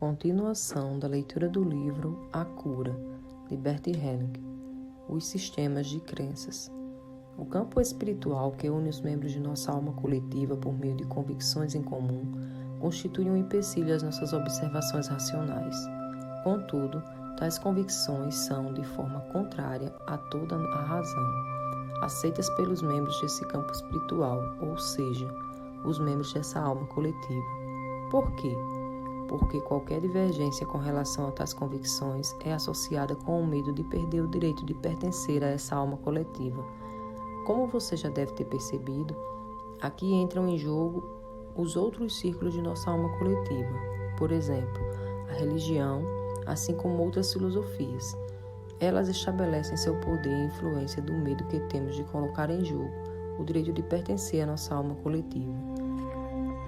Continuação da leitura do livro A Cura, de Bert Helling. Os sistemas de crenças. O campo espiritual que une os membros de nossa alma coletiva por meio de convicções em comum constitui um empecilho às nossas observações racionais. Contudo, tais convicções são, de forma contrária a toda a razão, aceitas pelos membros desse campo espiritual, ou seja, os membros dessa alma coletiva. Por quê? Porque qualquer divergência com relação a tais convicções é associada com o medo de perder o direito de pertencer a essa alma coletiva. Como você já deve ter percebido, aqui entram em jogo os outros círculos de nossa alma coletiva, por exemplo, a religião, assim como outras filosofias. Elas estabelecem seu poder e influência do medo que temos de colocar em jogo o direito de pertencer à nossa alma coletiva.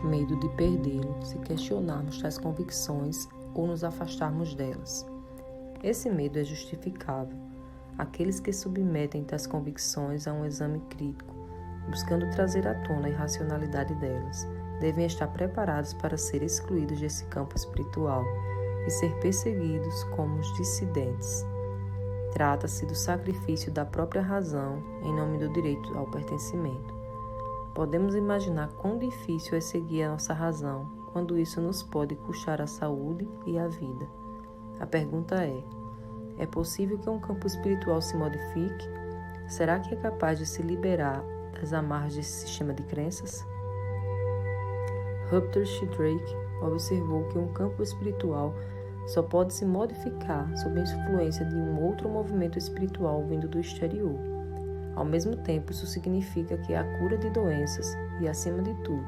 Medo de perdê-lo se questionarmos tais convicções ou nos afastarmos delas. Esse medo é justificável. Aqueles que submetem tais convicções a um exame crítico, buscando trazer à tona a irracionalidade delas, devem estar preparados para ser excluídos desse campo espiritual e ser perseguidos como os dissidentes. Trata-se do sacrifício da própria razão em nome do direito ao pertencimento. Podemos imaginar quão difícil é seguir a nossa razão quando isso nos pode custar a saúde e a vida. A pergunta é possível que um campo espiritual se modifique? Será que é capaz de se liberar das amarras desse sistema de crenças? Rupert Sheldrake observou que um campo espiritual só pode se modificar sob a influência de um outro movimento espiritual vindo do exterior. Ao mesmo tempo, isso significa que a cura de doenças e, acima de tudo,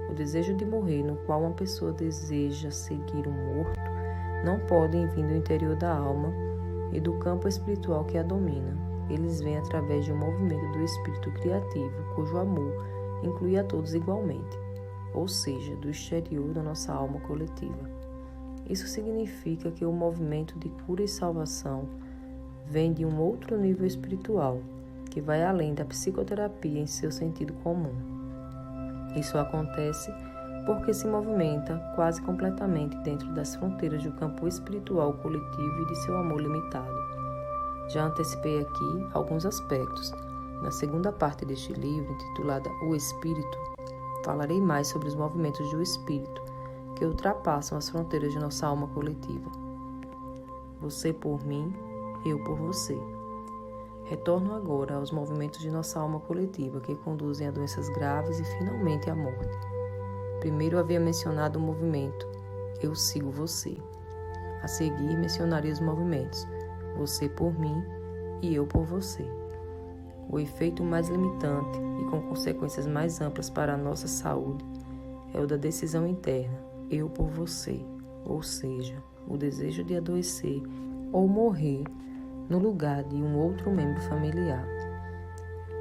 o desejo de morrer no qual uma pessoa deseja seguir um morto, não podem vir do interior da alma e do campo espiritual que a domina. Eles vêm através de um movimento do espírito criativo, cujo amor inclui a todos igualmente, ou seja, do exterior da nossa alma coletiva. Isso significa que o movimento de cura e salvação vem de um outro nível espiritual, que vai além da psicoterapia em seu sentido comum. Isso acontece porque se movimenta quase completamente dentro das fronteiras do campo espiritual coletivo e de seu amor limitado. Já antecipei aqui alguns aspectos. Na segunda parte deste livro, intitulada O Espírito, falarei mais sobre os movimentos do Espírito, que ultrapassam as fronteiras de nossa alma coletiva. Você por mim, eu por você. Retorno agora aos movimentos de nossa alma coletiva que conduzem a doenças graves e finalmente à morte. Primeiro havia mencionado o movimento Eu sigo você. A seguir mencionarei os movimentos Você por mim e eu por você. O efeito mais limitante e com consequências mais amplas para a nossa saúde é o da decisão interna Eu por você, ou seja, o desejo de adoecer ou morrer no lugar de um outro membro familiar.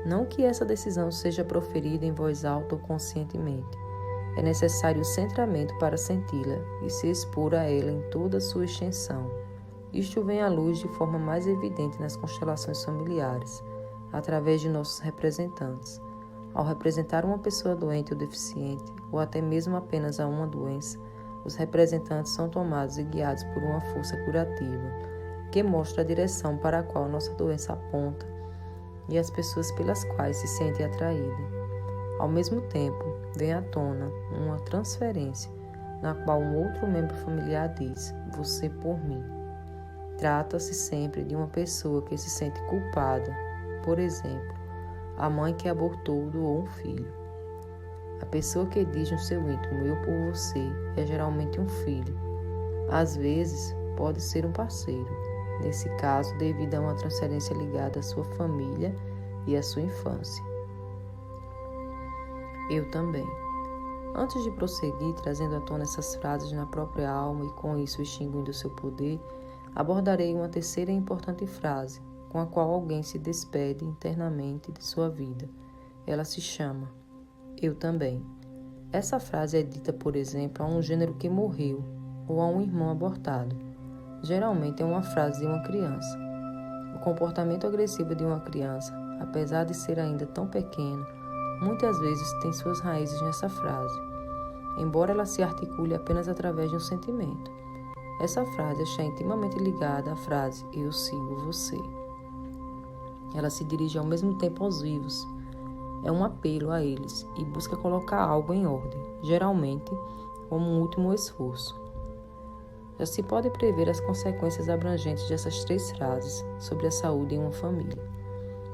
Não que essa decisão seja proferida em voz alta ou conscientemente. É necessário o centramento para senti-la e se expor a ela em toda a sua extensão. Isto vem à luz de forma mais evidente nas constelações familiares, através de nossos representantes. Ao representar uma pessoa doente ou deficiente, ou até mesmo apenas a uma doença, os representantes são tomados e guiados por uma força curativa, que mostra a direção para a qual nossa doença aponta e as pessoas pelas quais se sente atraída. Ao mesmo tempo, vem à tona uma transferência na qual um outro membro familiar diz, você por mim. Trata-se sempre de uma pessoa que se sente culpada, por exemplo, a mãe que abortou doou um filho. A pessoa que diz no seu íntimo, eu por você, é geralmente um filho. Às vezes, pode ser um parceiro. Nesse caso, devido a uma transferência ligada à sua família e à sua infância. Eu também. Antes de prosseguir, trazendo à tona essas frases na própria alma e com isso extinguindo seu poder, abordarei uma terceira e importante frase, com a qual alguém se despede internamente de sua vida. Ela se chama Eu também. Essa frase é dita, por exemplo, a um gênero que morreu ou a um irmão abortado. Geralmente é uma frase de uma criança. O comportamento agressivo de uma criança, apesar de ser ainda tão pequeno, muitas vezes tem suas raízes nessa frase, embora ela se articule apenas através de um sentimento. Essa frase está intimamente ligada à frase "eu sigo você". Ela se dirige ao mesmo tempo aos vivos. É um apelo a eles e busca colocar algo em ordem, geralmente como um último esforço. Já se pode prever as consequências abrangentes dessas 3 frases sobre a saúde em uma família.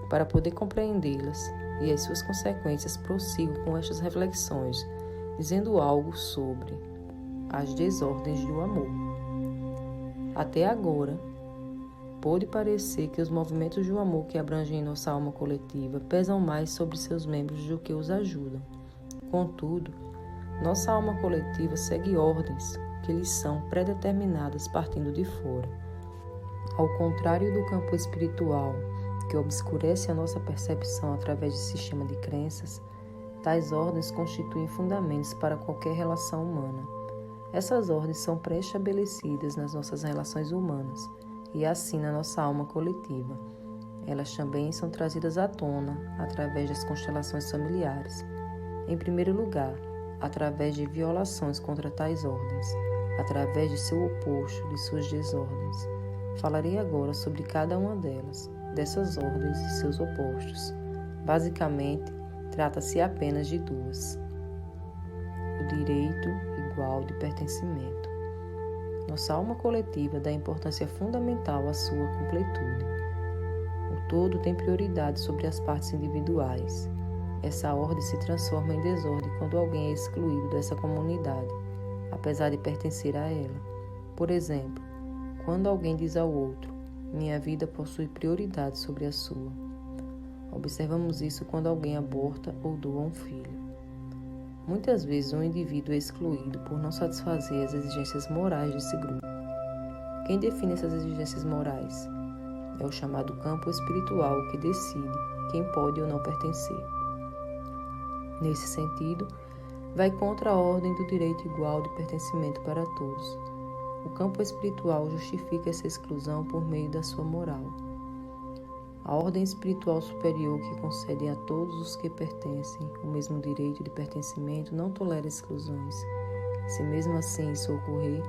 Para poder compreendê-las e as suas consequências, prossigo com estas reflexões, dizendo algo sobre as desordens do amor. Até agora, pode parecer que os movimentos do amor que abrangem nossa alma coletiva pesam mais sobre seus membros do que os ajudam. Contudo, nossa alma coletiva segue ordens que lhes são predeterminadas partindo de fora. Ao contrário do campo espiritual, que obscurece a nossa percepção através de sistema de crenças, tais ordens constituem fundamentos para qualquer relação humana. Essas ordens são pré-estabelecidas nas nossas relações humanas e assim na nossa alma coletiva. Elas também são trazidas à tona através das constelações familiares. Em primeiro lugar, através de violações contra tais ordens, através de seu oposto, de suas desordens. Falarei agora sobre cada uma delas, dessas ordens e seus opostos. Basicamente, trata-se apenas de 2. O direito igual de pertencimento. Nossa alma coletiva dá importância fundamental à sua completude. O todo tem prioridade sobre as partes individuais. Essa ordem se transforma em desordem quando alguém é excluído dessa comunidade, apesar de pertencer a ela. Por exemplo, quando alguém diz ao outro: "Minha vida possui prioridade sobre a sua". Observamos isso quando alguém aborta ou doa um filho. Muitas vezes um indivíduo é excluído por não satisfazer as exigências morais desse grupo. Quem define essas exigências morais? É o chamado campo espiritual que decide quem pode ou não pertencer. Nesse sentido, vai contra a ordem do direito igual de pertencimento para todos. O campo espiritual justifica essa exclusão por meio da sua moral. A ordem espiritual superior que concede a todos os que pertencem o mesmo direito de pertencimento não tolera exclusões. Se mesmo assim isso ocorrer,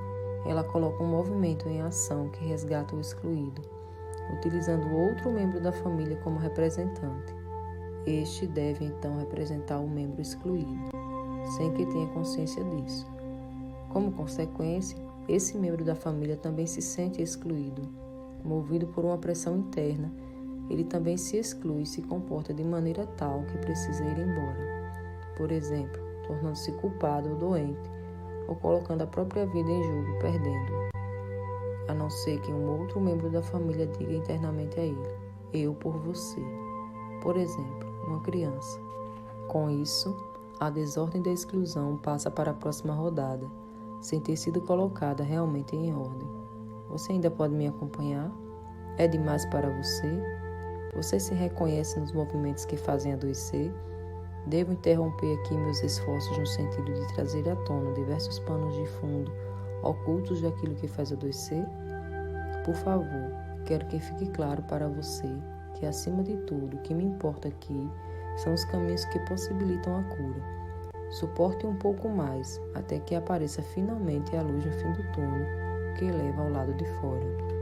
ela coloca um movimento em ação que resgata o excluído, utilizando outro membro da família como representante. Este deve então representar o membro excluído, sem que tenha consciência disso. Como consequência, esse membro da família também se sente excluído. Movido por uma pressão interna, ele também se exclui e se comporta de maneira tal que precisa ir embora. Por exemplo, tornando-se culpado ou doente, ou colocando a própria vida em jogo, perdendo-o. A não ser que um outro membro da família diga internamente a ele: "Eu por você". Por exemplo, uma criança. Com isso, a desordem da exclusão passa para a próxima rodada, sem ter sido colocada realmente em ordem. Você ainda pode me acompanhar? É demais para você? Você se reconhece nos movimentos que fazem adoecer? Devo interromper aqui meus esforços no sentido de trazer à tona diversos panos de fundo ocultos daquilo que faz adoecer? Por favor, quero que fique claro para você que, acima de tudo, o que me importa aqui são os caminhos que possibilitam a cura. Suporte um pouco mais, até que apareça finalmente a luz no fim do túnel que leva ao lado de fora.